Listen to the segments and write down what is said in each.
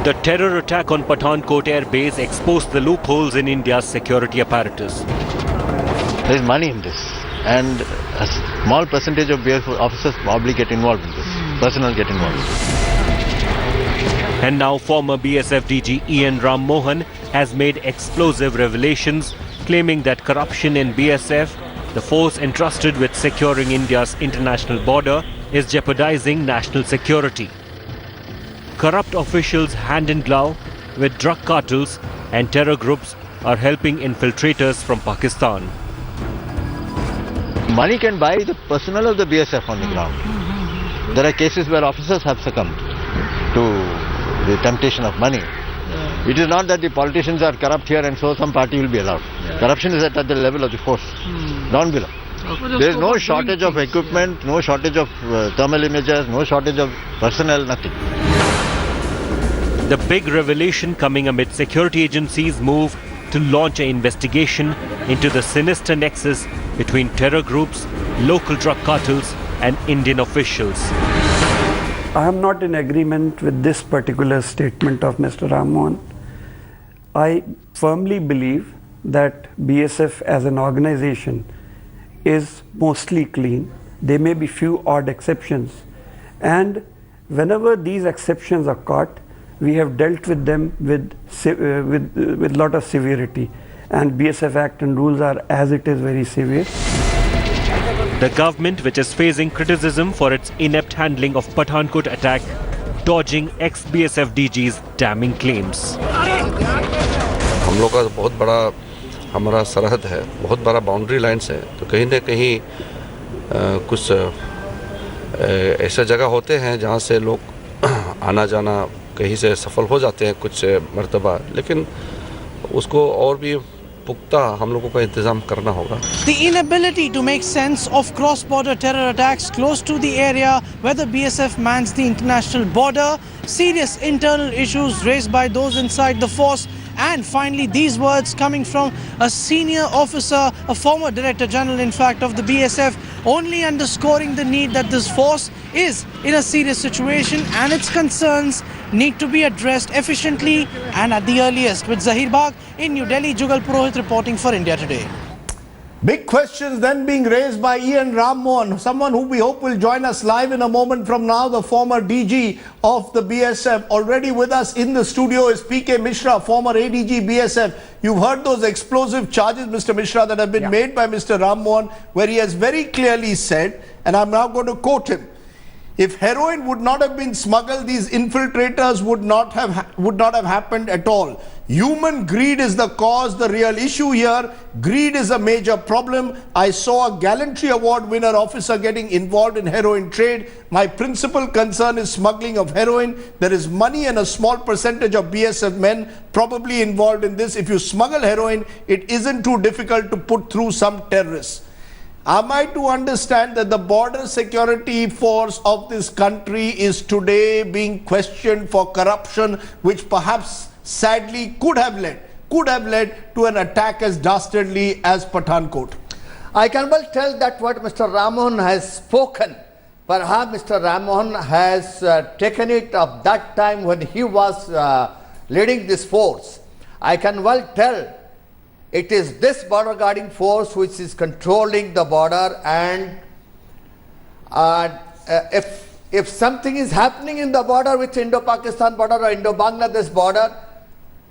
The terror attack on Pathankot Air Base exposed the loopholes in India's security apparatus. There is money in this, and a small percentage of BSF officers probably get involved in this. Personnel get involved in this. And now former BSF DG Ian Ram Mohan has made explosive revelations claiming that corruption in BSF, the force entrusted with securing India's international border, is jeopardizing national security. Corrupt officials hand in glove with drug cartels and terror groups are helping infiltrators from Pakistan. Money can buy the personnel of the BSF on the ground. There are cases where officers have succumbed to the temptation of money. It is not that the politicians are corrupt here and so some party will be allowed. Corruption is at the level of the force, down below. There is no shortage of equipment, no shortage of thermal imagers, no shortage of personnel, nothing. The big revelation coming amid security agencies' move to launch an investigation into the sinister nexus between terror groups, local drug cartels and Indian officials. I am not in agreement with this particular statement of Mr. Ram Mohan. I firmly believe that BSF as an organization is mostly clean. There may be few odd exceptions, and whenever these exceptions are caught, we have dealt with them with lot of severity, and BSF Act and rules are as it is very severe. The government, which is facing criticism for its inept handling of Pathankot attack, dodging ex-BSF DG's damning claims. हम लोग का बहुत बड़ा हमारा सरहद है, बहुत बड़ा बाउंड्री लाइन्स है, तो कहीं न कहीं कुछ ऐसा जगह होते हैं जहाँ से लोग आना जाना कहीं से सफल हो जाते हैं कुछ मर्तबा, लेकिन उसको और भी पुख्ता हम लोगों का इंतजाम करना होगा. The inability to make sense of cross-border terror attacks close to the area where the BSF mans the international border, serious internal issues raised by those inside the force, and finally these words coming from a senior officer, a former Director General in fact of the BSF, only underscoring the need that this force is in a serious situation and its concerns need to be addressed efficiently and at the earliest. With Zahir Bagh in New Delhi, Jugal Purohit reporting for India Today. Big questions then being raised by Ian Ram Mohan, someone who we hope will join us live in a moment from now, the former DG of the BSF. Already with us in the studio is PK Mishra, former ADG BSF. You've heard those explosive charges, Mr. Mishra, that have been made by Mr. Ram Mohan, where he has very clearly said, and I'm now going to quote him, if heroin would not have been smuggled, these infiltrators would not have happened at all. Human greed is the cause, the real issue here. Greed is a major problem. I saw a gallantry award winner officer getting involved in heroin trade. My principal concern is smuggling of heroin. There is money and a small percentage of BSF men probably involved in this. If you smuggle heroin, it isn't too difficult to put through some terrorists. Am I to understand that the border security force of this country is today being questioned for corruption, which perhaps sadly could have led to an attack as dastardly as Pathankot? I can well tell that what Mr. Ram Mohan has spoken, perhaps Mr. Ram Mohan has taken it of that time when he was leading this force. I can well tell it is this border guarding force which is controlling the border, and if something is happening in the border with Indo-Pakistan border or Indo-Bangladesh border,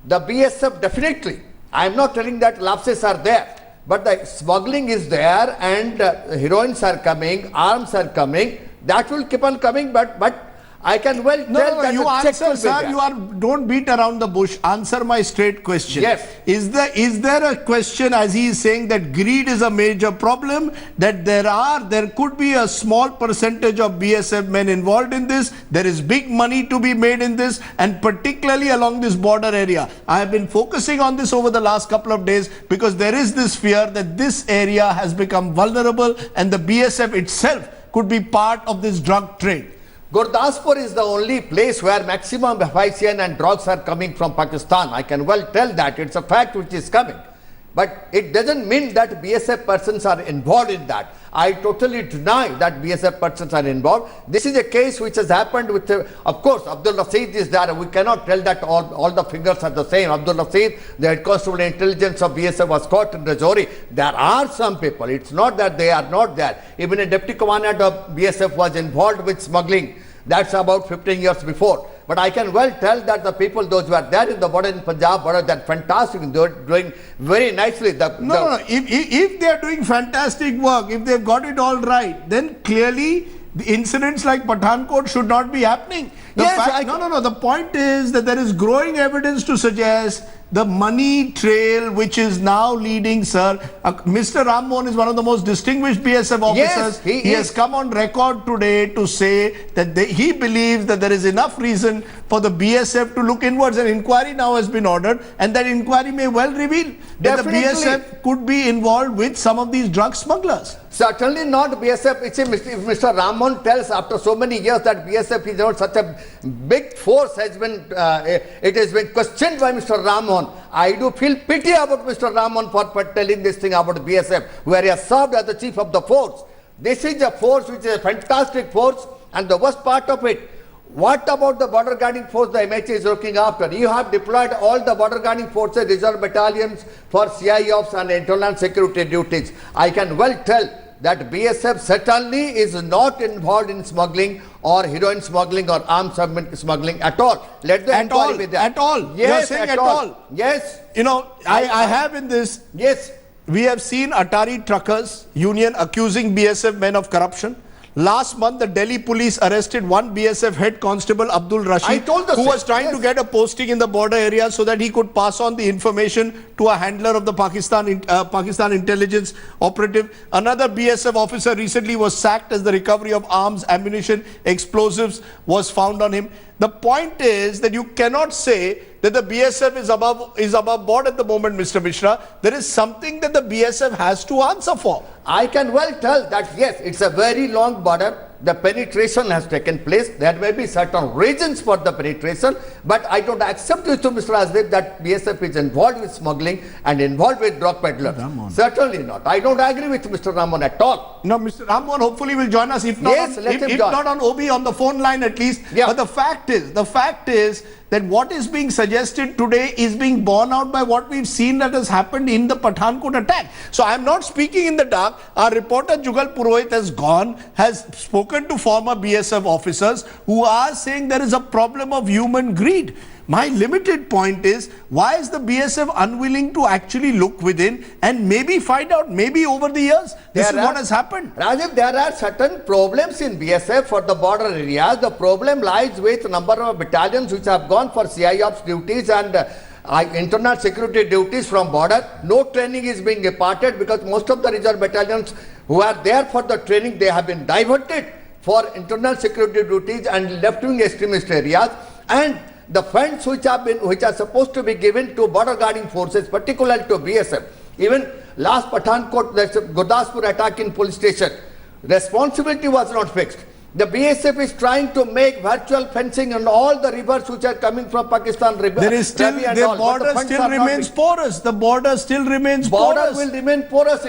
the BSF definitely, I am not telling that lapses are there, but the smuggling is there and heroines are coming, arms are coming, that will keep on coming, but I can well tell that you the check will answer, be sir. there. Don't beat around the bush. Answer my straight question. Yes. Is there a question, as he is saying, that greed is a major problem, that there could be a small percentage of BSF men involved in this, there is big money to be made in this, and particularly along this border area. I have been focusing on this over the last couple of days because there is this fear that this area has become vulnerable and the BSF itself could be part of this drug trade. Gurdaspur is the only place where maximum FICN and drugs are coming from Pakistan. I can well tell that. It's a fact which is coming. But it doesn't mean that BSF persons are involved in that. I totally deny that BSF persons are involved. This is a case which has happened with, of course, Abdul Rashid is there. We cannot tell that all the figures are the same. Abdul Rashid, the head constable intelligence of BSF, was caught in Rajouri. There are some people. It's not that they are not there. Even a deputy commandant of BSF was involved with smuggling. That's about 15 years before. But I can well tell that the people, those who are there in the border in Punjab border, they're fantastic. They're doing very nicely. No. If they're doing fantastic work, if they've got it all right, then clearly the incidents like Pathankot should not be happening. The point is that there is growing evidence to suggest the money trail which is now leading, sir. Mr. Ram Mohan is one of the most distinguished BSF officers. Yes, he has come on record today to say that he believes that there is enough reason for the BSF to look inwards. An inquiry now has been ordered, and that inquiry may well reveal that the BSF could be involved with some of these drug smugglers. Certainly not BSF. If Mr. Ram Mohan tells after so many years that BSF is not such a big force, it has been questioned by Mr. Ram Mohan. I do feel pity about Mr. Ram Mohan for telling this thing about BSF, where he has served as the chief of the force. This is a force which is a fantastic force, and the worst part of it, what about the border guarding force the MHA is looking after? You have deployed all the border guarding forces, reserve battalions for CI ops and internal security duties. I can well tell that BSF certainly is not involved in smuggling or heroin smuggling or arms smuggling at all. Let the inquiry be there. At all? Yes, You're saying at all? Yes. You know, I have in this. Yes. We have seen Atari Truckers Union accusing BSF men of corruption. Last month, the Delhi police arrested one BSF head constable, Abdul Rashid, who was trying to get a posting in the border area so that he could pass on the information to a handler of the Pakistan intelligence operative. Another BSF officer recently was sacked as the recovery of arms, ammunition, explosives was found on him. The point is that you cannot say that the BSF is above board at the moment, Mr. Mishra. There is something that the BSF has to answer for. I can well tell that yes, it's a very long border. The penetration has taken place. There may be certain reasons for the penetration, but I don't accept with you, Mr. Azdev, that BSF is involved with smuggling and involved with drug peddlers. Certainly not. I don't agree with Mr. Ramon at all. No, Mr. Ramon hopefully will join us, if not, not on OB, on the phone line at least. Yeah. But the fact is that what is being suggested today is being borne out by what we've seen that has happened in the Pathankot attack. So I'm not speaking in the dark. Our reporter Jugal Purohit has spoken to former BSF officers who are saying there is a problem of human greed. My limited point is, why is the BSF unwilling to actually look within and maybe find out, maybe over the years, this is what has happened? Rajiv, there are certain problems in BSF for the border areas. The problem lies with number of battalions which have gone for CI ops duties and internal security duties from border. No training is being imparted because most of the reserve battalions who are there for the training, they have been diverted for internal security duties and left-wing extremist areas. And the funds which are supposed to be given to border guarding forces, particularly to BSF. Even last Pathankot, that's Gurdaspur attack in police station, responsibility was not fixed. The BSF is trying to make virtual fencing on all the rivers which are coming from Pakistan. There is still, the border still remains porous. The border still remains Border porous. will remain porous.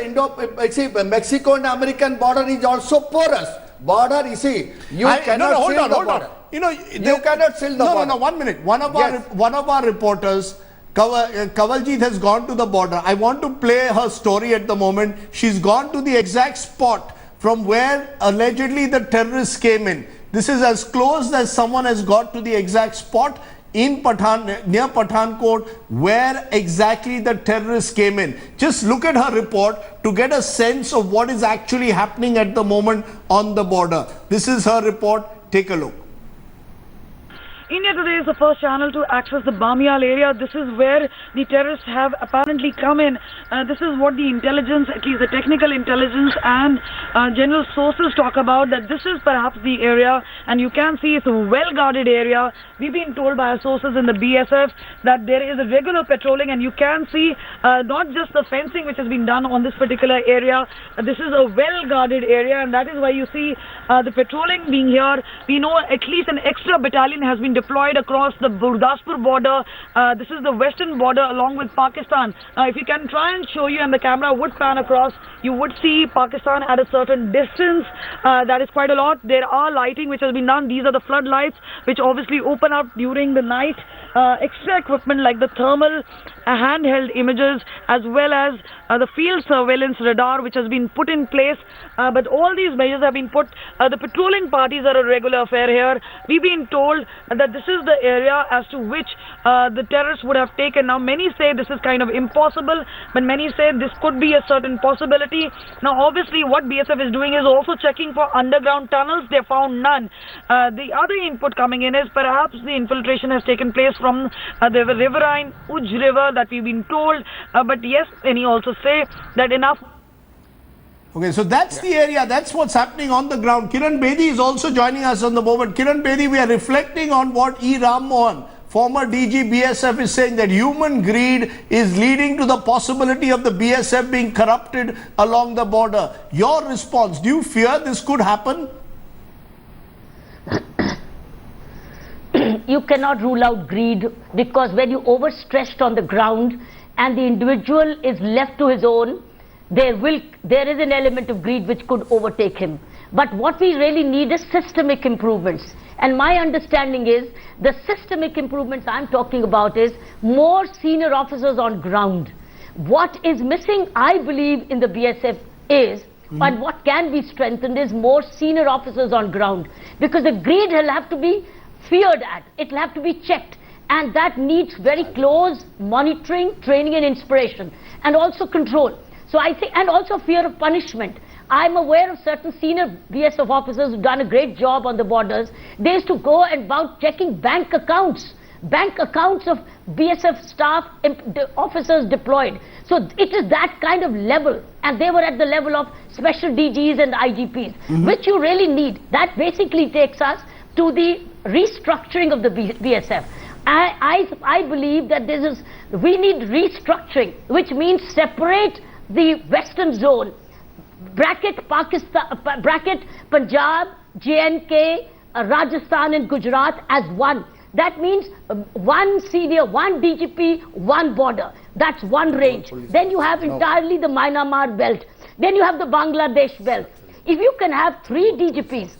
Mexico and American border is also porous. Border, you see, you cannot seal the border. You know, you cannot seal the border. No, 1 minute. One of our reporters, Kavaljit, has gone to the border. I want to play her story at the moment. She's gone to the exact spot from where allegedly the terrorists came in. This is as close as someone has got to the exact spot in near Pathankot where exactly the terrorists came in. Just look at her report to get a sense of what is actually happening at the moment on the border. This is her report. Take a look. India Today is the first channel to access the Bamiyal area. This is where the terrorists have apparently come in. This is what the intelligence, at least the technical intelligence and general sources talk about, that this is perhaps the area, and you can see it's a well-guarded area. We've been told by our sources in the BSF that there is a regular patrolling, and you can see not just the fencing which has been done on this particular area. This is a well-guarded area, and that is why you see the patrolling being here. We know at least an extra battalion has been deployed across the Gurdaspur border. This is the western border along with Pakistan. If you can try and show you, and the camera would pan across, you would see Pakistan at a certain distance. That is quite a lot. There are lighting which has been done. These are the floodlights which obviously open up during the night. Extra equipment like the thermal handheld images, as well as the field surveillance radar which has been put in place. But all these measures have been put. The patrolling parties are a regular affair here. We've been told that this is the area as to which the terrorists would have taken. Now many say this is kind of impossible, but many say this could be a certain possibility. Now obviously what BSF is doing is also checking for underground tunnels. They found none. The other input coming in is perhaps the infiltration has taken place from the riverine Uj river that we've been told. But yes, many also say that enough. Okay, so that's the area, that's what's happening on the ground. Kiran Bedi is also joining us on the moment. Kiran Bedi, we are reflecting on what E. Ram Mohan, former DG BSF, is saying, that human greed is leading to the possibility of the BSF being corrupted along the border. Your response, do you fear this could happen? You cannot rule out greed, because when you overstretched on the ground and the individual is left to his own, there is an element of greed which could overtake him. But what we really need is systemic improvements. And my understanding is the systemic improvements I'm talking about is more senior officers on ground. What is missing, I believe, in the BSF is, and what can be strengthened is more senior officers on ground. Because the greed will have to be feared at, it will have to be checked. And that needs very close monitoring, training and inspiration, and also control. So I think, and also fear of punishment. I'm aware of certain senior BSF officers who've done a great job on the borders. They used to go about checking bank accounts of BSF staff, officers deployed. So it is that kind of level, and they were at the level of special DGs and IGPs, which you really need. That basically takes us to the restructuring of the BSF. I believe that we need restructuring, which means separate the western zone, bracket Pakistan, bracket Punjab, JNK, Rajasthan and Gujarat as one. That means one senior, one DGP, one border. That's one range. Then you have entirely the Myanmar belt. Then you have the Bangladesh belt. If you can have 3 DGPs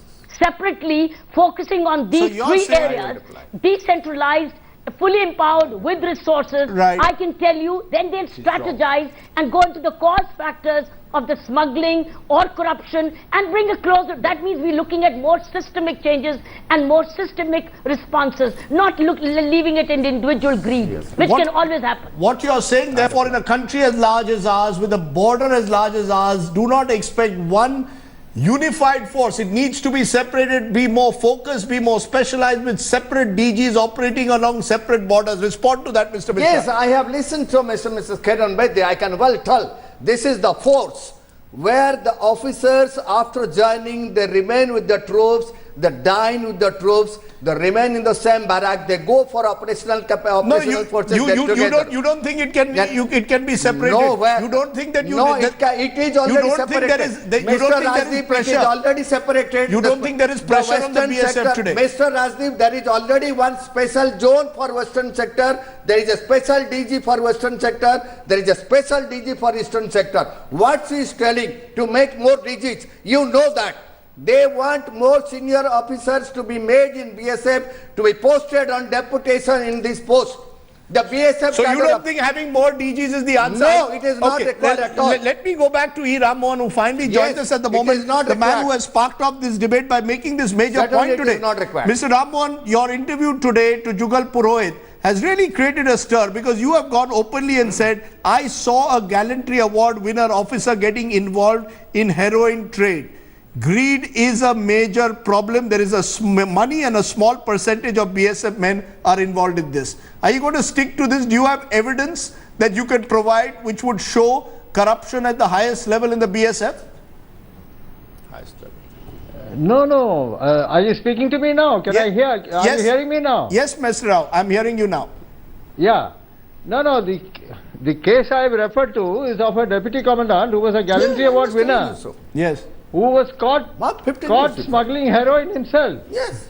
separately focusing on these 3 areas, decentralized, fully empowered with resources, I can tell you, then they'll strategize and go into the cause factors of the smuggling or corruption and bring it closer. That means we're looking at more systemic changes and more systemic responses, not leaving it in individual greed, which can always happen. What you're saying, therefore, in a country as large as ours, with a border as large as ours, do not expect one unified force. It needs to be separated, be more focused, be more specialized, with separate DGs operating along separate borders. Respond to that, Mr. Mishra. Yes, I have listened to Mrs. Kiran Bedi. I can well tell this is the force where the officers, after joining, they remain with the troops, they dine with the troops, they remain in the same barrack, they go for operational forces. You don't think it can be separated? No, you don't think that it is already separated. You don't think there is pressure? It is already separated. You don't think there is pressure on the BSF sector, today? Mr. Rajdeep, there is already one special zone for Western sector. There is a special DG for Western sector. There is a special DG for Eastern sector. What she is telling, to make more DGs, you know that. They want more senior officers to be made in BSF, to be posted on deputation in this post. The BSF. So you don't think having more DGs is the answer? No, it is not required at all. Let me go back to E. Ram Mohan, who finally joined us at the moment. The man who has sparked off this debate by making this major point today. It is not required. Mr. Ram Mohan, your interview today to Jugal Purohit has really created a stir, because you have gone openly and said, I saw a gallantry award winner officer getting involved in heroin trade. Greed is a major problem. There is money, and a small percentage of BSF men are involved in this. Are you going to stick to this? Do you have evidence that you can provide which would show corruption at the highest level in the BSF? No. Are you speaking to me now? Can I hear? Are you hearing me now? Yes, Mr. Rao. I'm hearing you now. Yeah. No. The case I have referred to is of a deputy commandant who was a gallantry award winner. Yes. Who was caught smuggling heroin himself. Yes.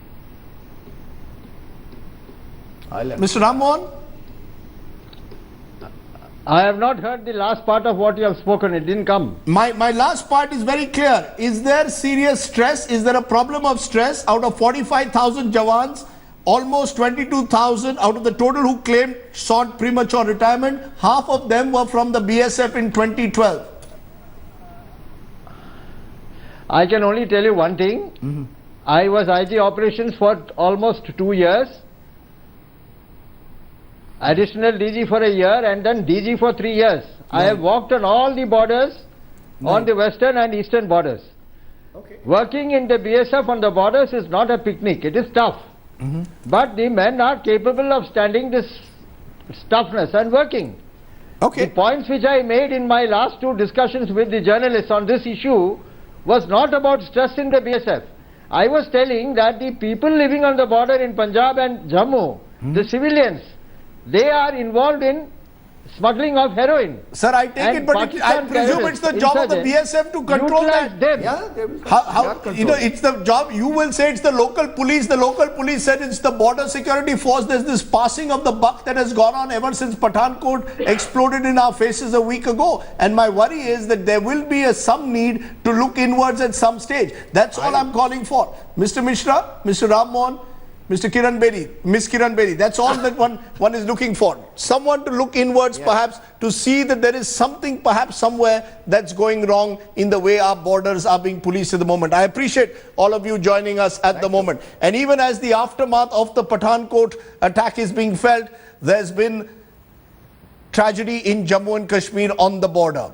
Mr. Ram Mohan? I have not heard the last part of what you have spoken. It didn't come. My last part is very clear. Is there serious stress? Is there a problem of stress? Out of 45,000 Jawans, almost 22,000 out of the total who claimed sought premature retirement, half of them were from the BSF in 2012. I can only tell you one thing. I was IG operations for almost 2 years, additional DG for a year, and then DG for 3 years. I have walked on all the borders, on the western and eastern borders. Working in the BSF on the borders is not a picnic. It is tough. But the men are capable of standing this toughness and working. The points which I made in my last 2 discussions with the journalists on this issue was not about stress in the BSF. I was telling that the people living on the border in Punjab and Jammu, the civilians, they are involved in smuggling of heroin. Sir, I take it, but I presume it's the job of the BSF to control that. It's the job, you will say it's the local police. The local police said it's the border security force. There's this passing of the buck that has gone on ever since Pathankot exploded in our faces a week ago. And my worry is that there will be some need to look inwards at some stage. That's all I'm calling for. Mr. Mishra, Mr. Ram Mohan, Mr. Kiran Bedi, Miss Kiran Bedi, that's all that one is looking for. Someone to look inwards perhaps to see that there is something perhaps somewhere that's going wrong in the way our borders are being policed at the moment. I appreciate all of you joining us at the moment. And even as the aftermath of the Pathankot attack is being felt, there's been tragedy in Jammu and Kashmir on the border.